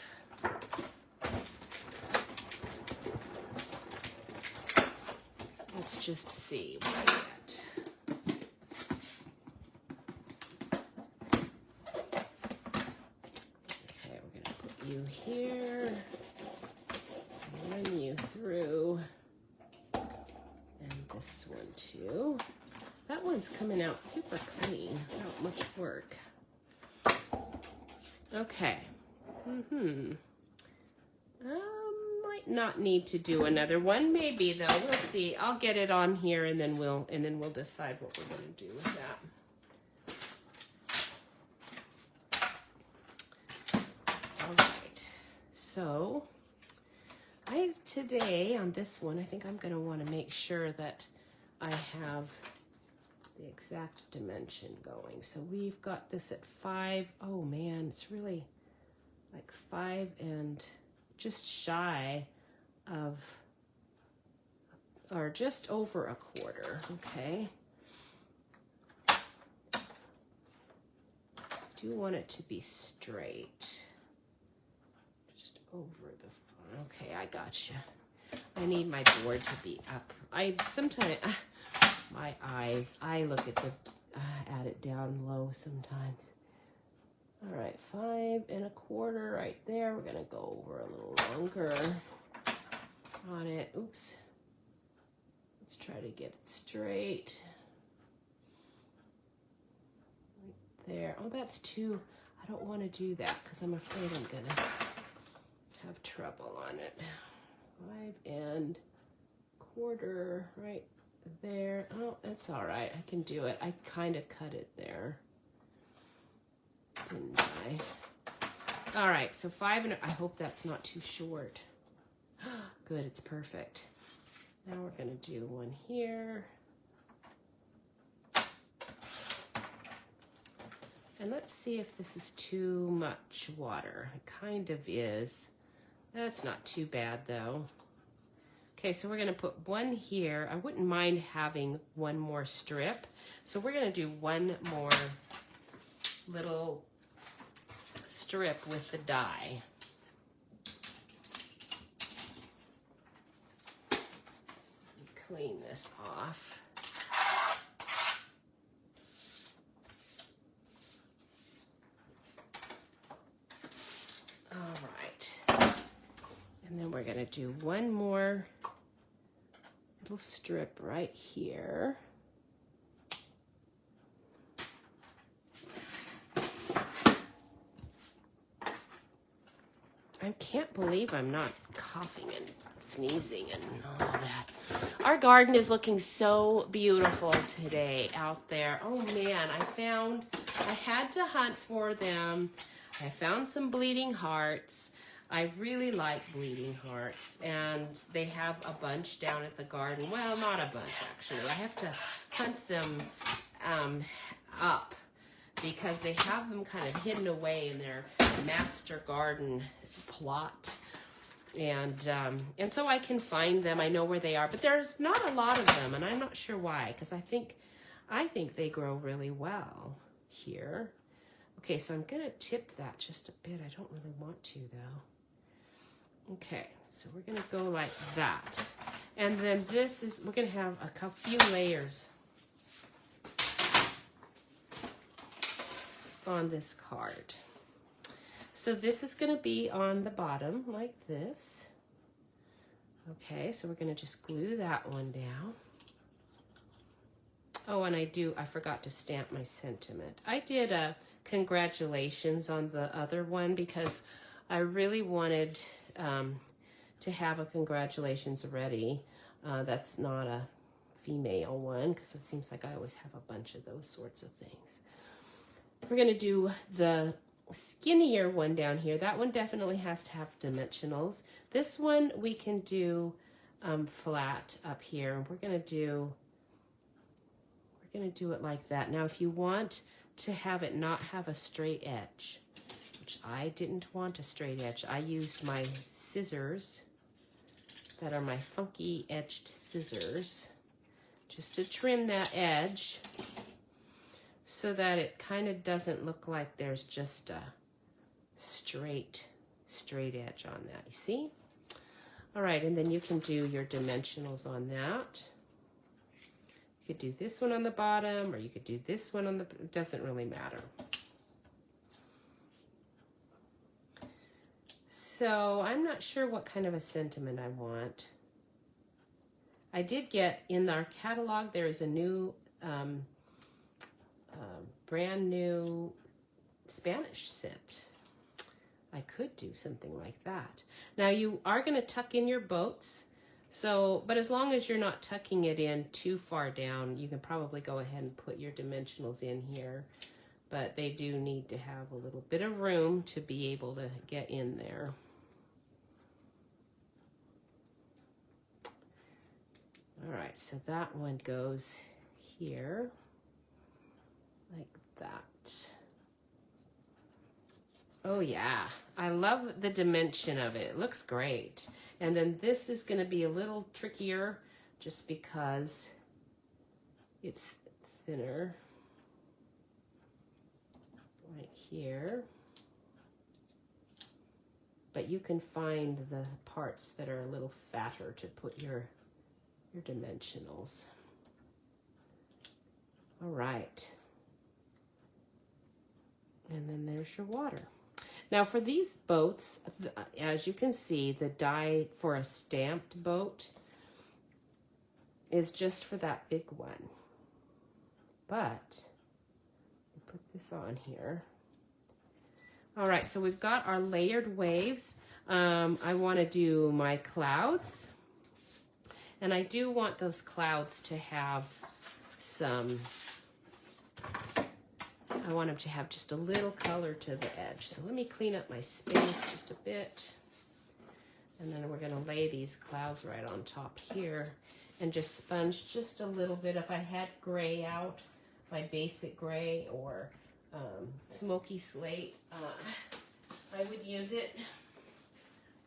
Let's just see what I get. Okay, we're gonna put you here, run you through, and this one too. That one's coming out super clean, without much work. Okay. Might not need to do another one, maybe though. We'll see. I'll get it on here, and then we'll decide what we're going to do with that. All right. So, today on this one, I think I'm going to want to make sure that I have the exact dimension going. So we've got this at 5. Oh man, it's really like 5 and just shy of, or just over a quarter. Okay. I do want it to be straight. Just over the front. Okay, I gotcha. I need my board to be up. Sometimes my eyes, I look at at it down low sometimes. All right, 5 1/4 right there. We're gonna go over a little longer on it. Oops. Let's try to get it straight. Right there. Oh, that's too, I don't want to do that because I'm afraid I'm gonna have trouble on it. 5 1/4 right there. Oh, that's all right. I can do it. I kind of cut it there, didn't I? All right, so 5 I hope that's not too short. Good, it's perfect. Now we're gonna do one here. And let's see if this is too much water. It kind of is. That's not too bad though. Okay, so we're gonna put one here. I wouldn't mind having one more strip. So we're gonna do one more little strip with the die. Clean this off. All right. And then we're gonna do one more little strip right here. I can't believe I'm not coughing and sneezing and all that. Our garden is looking so beautiful today out there. Oh man, I had to hunt for them. I found some bleeding hearts. I really like bleeding hearts, and they have a bunch down at the garden. Well, not a bunch actually. I have to hunt them up because they have them kind of hidden away in their master garden plot. And so I can find them. I know where they are, but there's not a lot of them, and I'm not sure why, because I think they grow really well here. Okay, so I'm gonna tip that just a bit. I don't really want to though. Okay, so we're gonna go like that, and then we're gonna have a few layers on this card. So this is going to be on the bottom like this. Okay, so we're going to just glue that one down. Oh, and I forgot to stamp my sentiment. I did a congratulations on the other one because I really wanted to have a congratulations ready. That's not a female one because it seems like I always have a bunch of those sorts of things. We're going to do the skinnier one down here. That one definitely has to have dimensionals. This one we can do flat up here. We're gonna do it like that. Now if you want to have it not have a straight edge, which I didn't want a straight edge, I used my scissors that are my funky edged scissors just to trim that edge, so that it kind of doesn't look like there's just a straight edge on that, you see? All right, and then you can do your dimensionals on that. You could do this one on the bottom, or you could do this one on the, it doesn't really matter. So I'm not sure what kind of a sentiment I want. I did get, in our catalog, there is a new, brand new Spanish set. I could do something like that. Now you are going to tuck in your boats, but as long as you're not tucking it in too far down, you can probably go ahead and put your dimensionals in here, but they do need to have a little bit of room to be able to get in there. All right, so that one goes here like that. Oh yeah, I love the dimension of it. It looks great. And then this is going to be a little trickier just because it's thinner right here. But you can find the parts that are a little fatter to put your dimensionals. All right. And then there's your water. Now for these boats, as you can see, the die for a stamped boat is just for that big one. But put this on here. All right, so we've got our layered waves. I want to do my clouds. And I do want those clouds to have some, I want them to have just a little color to the edge. So let me clean up my space just a bit. And then we're going to lay these clouds right on top here and just sponge just a little bit. If I had gray out, my basic gray or smoky slate, I would use it.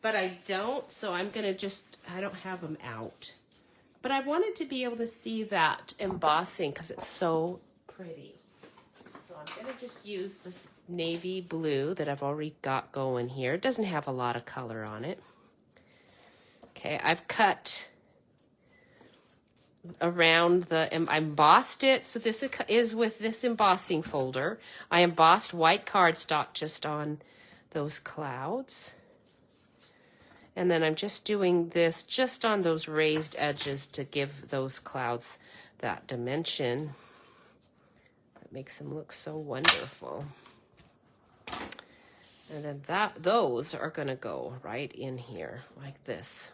But I don't, so I'm going to I don't have them out. But I wanted to be able to see that embossing because it's so pretty. So I'm going to just use this navy blue that I've already got going here. It doesn't have a lot of color on it. Okay, I've cut around I embossed it. So this is with this embossing folder. I embossed white cardstock just on those clouds. And then I'm just doing this just on those raised edges to give those clouds that dimension. That makes them look so wonderful. And then those are going to go right in here like this.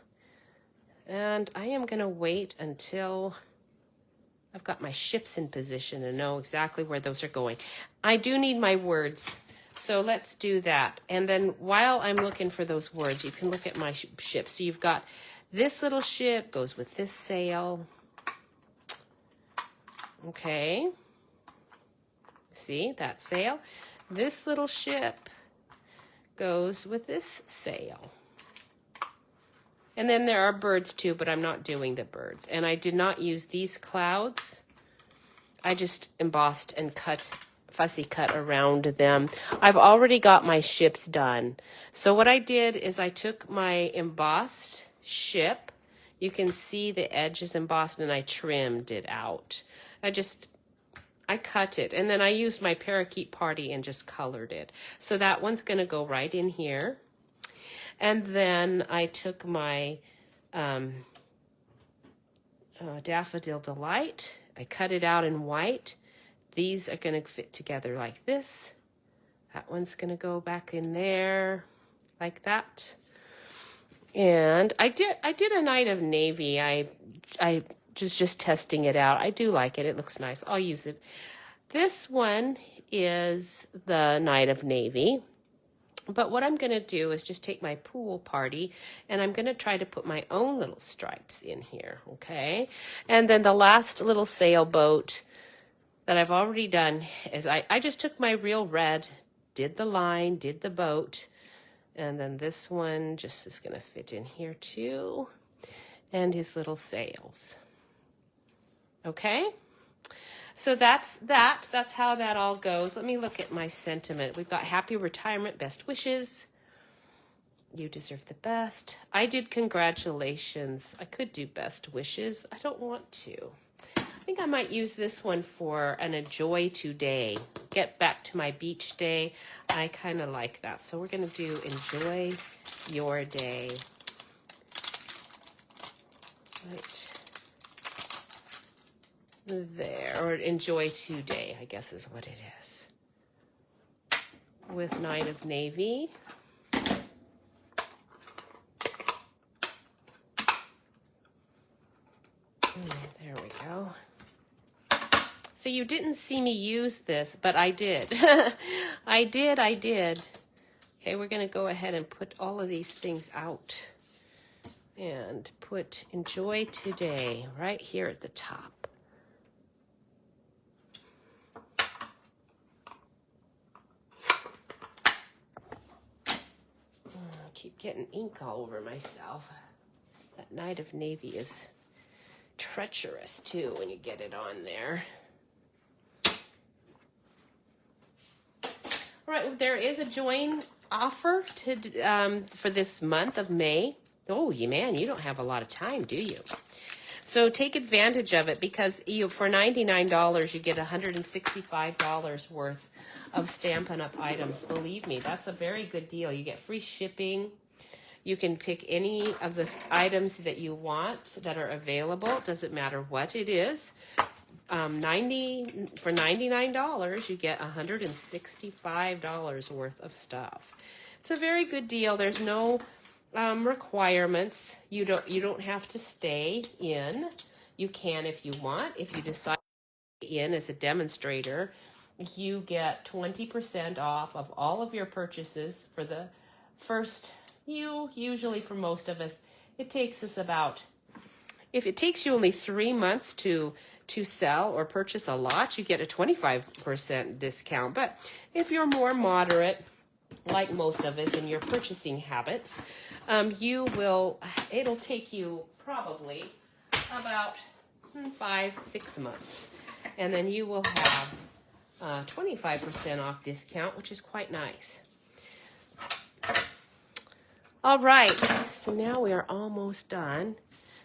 And I am going to wait until I've got my ships in position and know exactly where those are going. I do need my words, so let's do that. And then while I'm looking for those words, you can look at my ships. So you've got this little ship goes with this sail. Okay. See, that sail. This little ship goes with this sail. And then there are birds too, but I'm not doing the birds. And I did not use these clouds. I just embossed and fussy cut around them. I've already got my ships done. So what I did is I took my embossed ship. You can see the edge is embossed and I trimmed it out. I cut it and then I used my parakeet party and just colored it. So that one's going to go right in here. And then I took my Daffodil Delight. I cut it out in white. These are going to fit together like this. That one's going to go back in there like that. And I did a Night of Navy. I just testing it out. I do like it. It looks nice. I'll use it. This one is the Night of Navy. But what I'm going to do is just take my pool party and I'm going to try to put my own little stripes in here, okay? And then the last little sailboat that I've already done is I just took my real red, did the line, did the boat, and then this one just is going to fit in here too, and his little sails. Okay? So that's that. That's how that all goes. Let me look at my sentiment. We've got happy retirement, best wishes. You deserve the best. I did congratulations. I could do best wishes. I don't want to. I think I might use this one for an enjoy today. Get back to my beach day. I kind of like that. So we're going to do enjoy your day. Right. There, or enjoy today, I guess is what it is. With Night of Navy. There we go. So you didn't see me use this, but I did. I did. Okay, we're going to go ahead and put all of these things out. And put enjoy today right here at the top. Keep getting ink all over myself. That Night of Navy is treacherous too when you get it on there. All right, there is a join offer for this month of May. Oh, man, you don't have a lot of time, do you? So take advantage of it because for $99, you get $165 worth of Stampin' Up! Items. Believe me, that's a very good deal. You get free shipping. You can pick any of the items that you want that are available. It doesn't matter what it is. For $99, you get $165 worth of stuff. It's a very good deal. There's no requirements. You don't have to stay in. You can if you want. If you decide to stay in as a demonstrator, you get 20% off of all of your purchases for the first, usually for most of us, it takes us about, if it takes you only 3 months to sell or purchase a lot, you get a 25% discount. But if you're more moderate, like most of us in your purchasing habits, it'll take you probably about 5-6 months. And then you will have 25% off discount, which is quite nice. All right, so now we are almost done.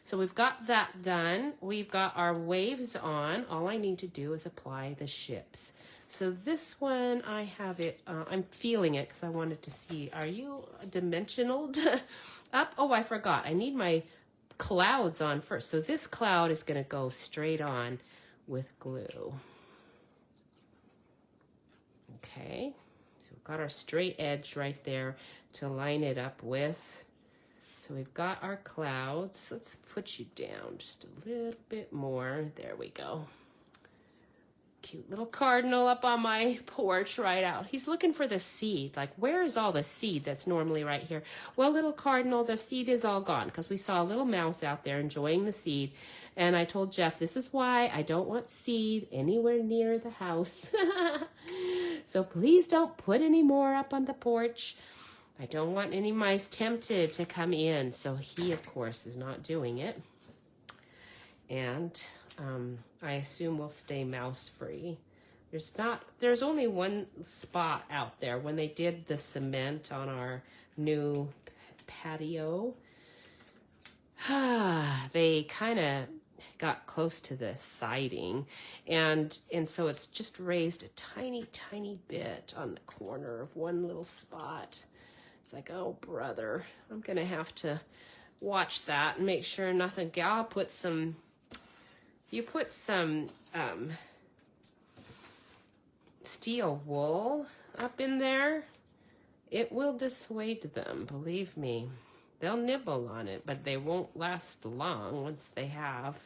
So we've got that done. We've got our waves on. All I need to do is apply the ships. So this one, I have it, I'm feeling it because I wanted to see, are you dimensionaled up? Oh, I forgot. I need my clouds on first. So this cloud is going to go straight on with glue. Okay, so we've got our straight edge right there to line it up with. so we've got our clouds. Let's put you down just a little bit more. There we go. Cute little cardinal up on my porch right out. He's looking for the seed. Like, where is all the seed that's normally right here? Well, little cardinal, the seed is all gone because we saw a little mouse out there enjoying the seed. And I told Jeff, this is why I don't want seed anywhere near the house. So please don't put any more up on the porch. I don't want any mice tempted to come in. So he, of course, is not doing it. And I assume we'll stay mouse free. There's only one spot out there. When they did the cement on our new patio, they kind of got close to the siding, and so it's just raised a tiny bit on the corner of one little spot. It's like, oh brother, I'm gonna have to watch that and make sure nothing. I'll put some. You put some steel wool up in there, it will dissuade them, believe me. They'll nibble on it, but they won't last long once they have.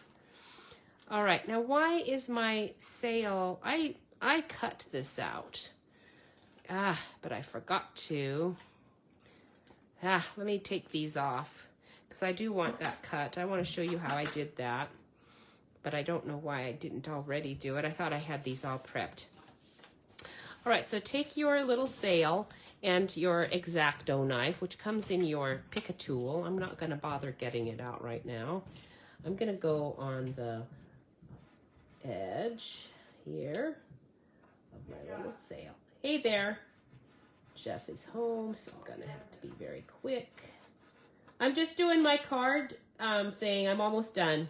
All right, now why is my sail, I cut this out. But I forgot to. Let me take these off because I do want that cut. I want to show you how I did that. But I don't know why I didn't already do it. I thought I had these all prepped. All right, so take your little sail and your X-Acto knife, which comes in your pick-a-tool. I'm not gonna bother getting it out right now. I'm gonna go on the edge here of my little sail. Hey there. Jeff is home, so I'm gonna have to be very quick. I'm just doing my card thing. I'm almost done.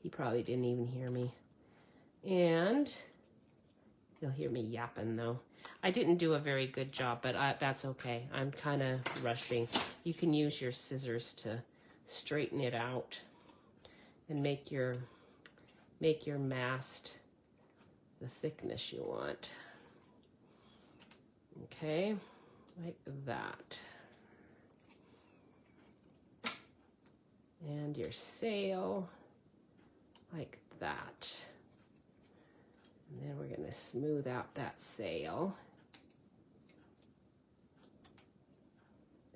He probably didn't even hear me. And he'll hear me yapping though. I didn't do a very good job, but that's okay. I'm kind of rushing. You can use your scissors to straighten it out and make your mast the thickness you want. Okay, like that. And your sail, like that. And then we're going to smooth out that sail.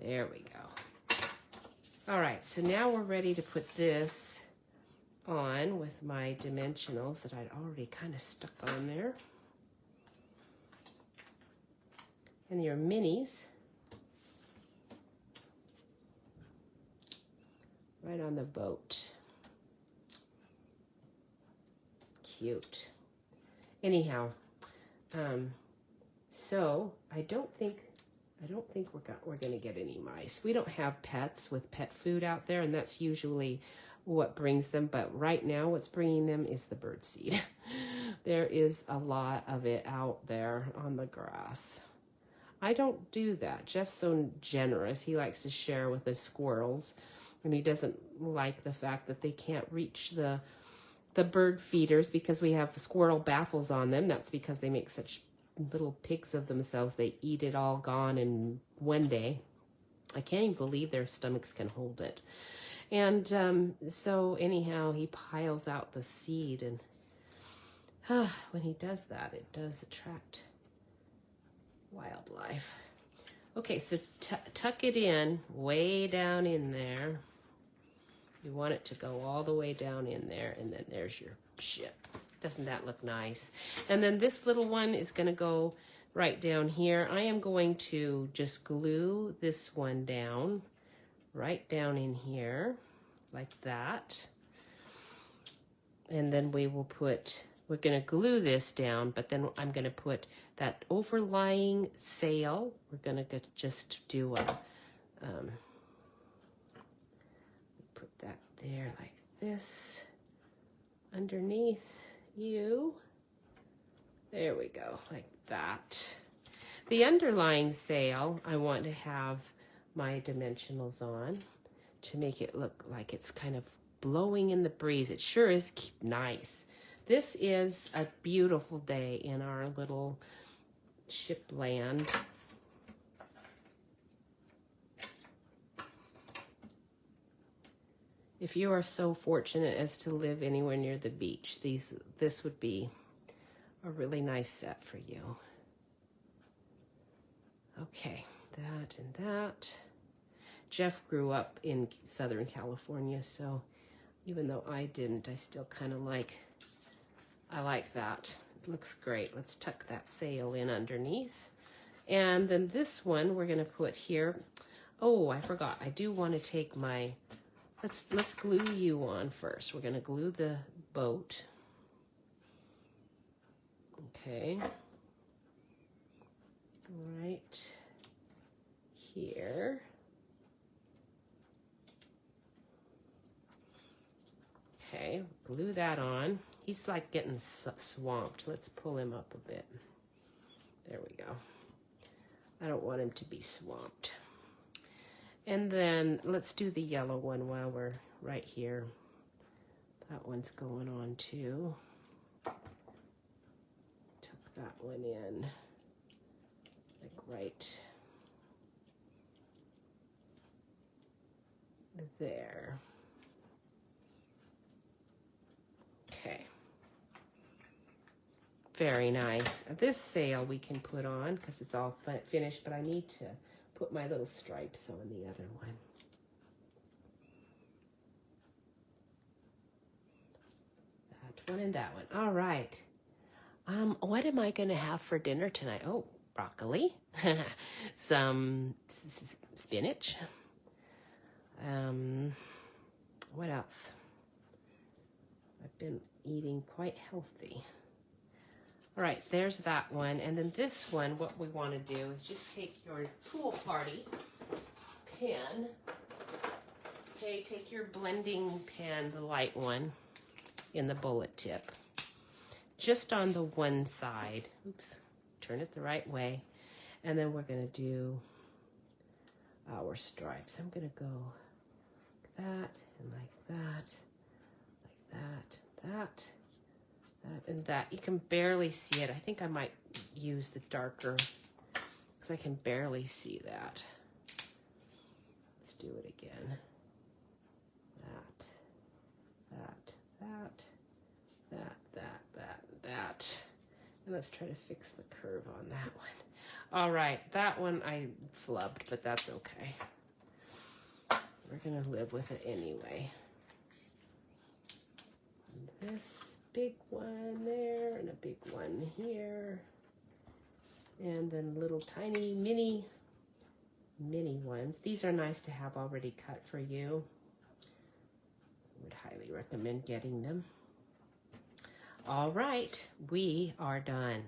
There we go. All right, so now we're ready to put this on with my dimensionals that I'd already kind of stuck on there. And your minis. Right on the boat. Cute. Anyhow, so I don't think we're gonna get any mice. We don't have pets with pet food out there, and that's usually what brings them. But right now, what's bringing them is the birdseed. There is a lot of it out there on the grass. I don't do that. Jeff's so generous. He likes to share with the squirrels, and he doesn't like the fact that they can't reach the bird feeders because we have squirrel baffles on them. That's because they make such little pigs of themselves. They eat it all gone in one day. I can't even believe their stomachs can hold it. And so anyhow, he piles out the seed, and when he does that, it does attract wildlife. Okay, so tuck it in, way down in there. You want it to go all the way down in there, and then there's your ship. Doesn't that look nice? And then this little one is going to go right down here. I am going to just glue this one down, right down in here, like that. And then we will we're going to glue this down, but then I'm going to put that overlying sail. We're going to just do a, put that there like this, underneath you. There we go, like that. The underlying sail, I want to have my dimensionals on to make it look like it's kind of blowing in the breeze. It sure is nice. This is a beautiful day in our little ship land. If you are so fortunate as to live anywhere near the beach, this would be a really nice set for you. Okay, that and that. Jeff grew up in Southern California, so even though I didn't, I still kind of I like that. It looks great. Let's tuck that sail in underneath. And then this one we're gonna put here. Oh, I forgot. I do want to take my, let's glue you on first. We're gonna glue the boat. Okay. Right here. Okay, glue that on. He's like getting swamped. Let's pull him up a bit. There we go. I don't want him to be swamped. And then let's do the yellow one while we're right here. That one's going on too. Tuck that one in, like right there. Okay. Very nice. This sail we can put on because it's all finished, but I need to put my little stripes on the other one. That one and that one. All right. What am I going to have for dinner tonight? Oh, broccoli, some spinach. What else? I've been eating quite healthy. All right, there's that one. And then this one, what we want to do is just take your pool party pen. Okay, take your blending pen, the light one, in the bullet tip. Just on the one side. Oops, turn it the right way. And then we're going to do our stripes. I'm going to go like that and like that, like that, that, and that. You can barely see it. I think I might use the darker because I can barely see that. Let's do it again. That, that, that, that, that, that, that. And let's try to fix the curve on that one. All right, that one I flubbed, but that's okay. We're gonna live with it anyway. And this big one there, and a big one here. And then little tiny mini ones. These are nice to have already cut for you. I would highly recommend getting them. All right, we are done.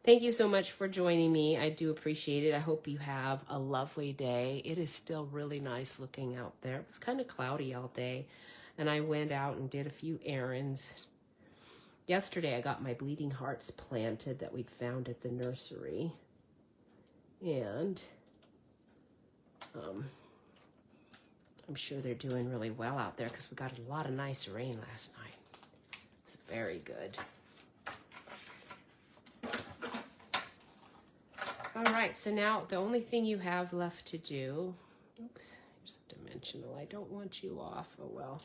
Thank you so much for joining me. I do appreciate it. I hope you have a lovely day. It is still really nice looking out there. It was kind of cloudy all day, and I went out and did a few errands. Yesterday, I got my bleeding hearts planted that we'd found at the nursery. And I'm sure they're doing really well out there because we got a lot of nice rain last night. It's very good. All right, so now the only thing you have left to do, oops, here's a dimensional, I don't want you off, oh well,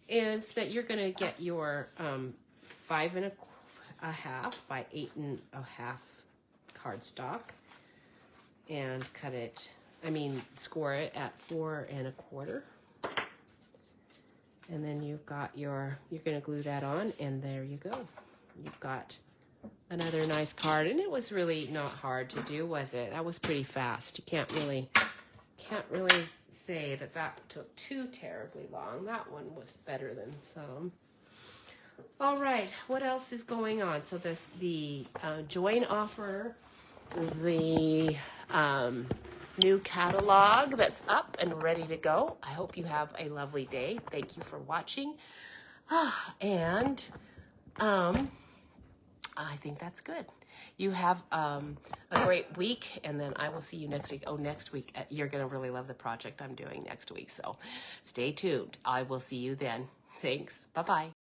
is that you're gonna get your 5 1/2 by 8 1/2 cardstock and cut it, score it at 4 1/4. And then you've got you're gonna glue that on, and there you go. You've got another nice card, and it was really not hard to do, was it? That was pretty fast. You can't really say that took too terribly long. That one was better than some. All right, what else is going on? So the join offer, the new catalog that's up and ready to go. I hope you have a lovely day. Thank you for watching. And I think that's good. You have a great week, and then I will see you next week. Oh, next week, you're going to really love the project I'm doing next week, so stay tuned. I will see you then. Thanks. Bye-bye.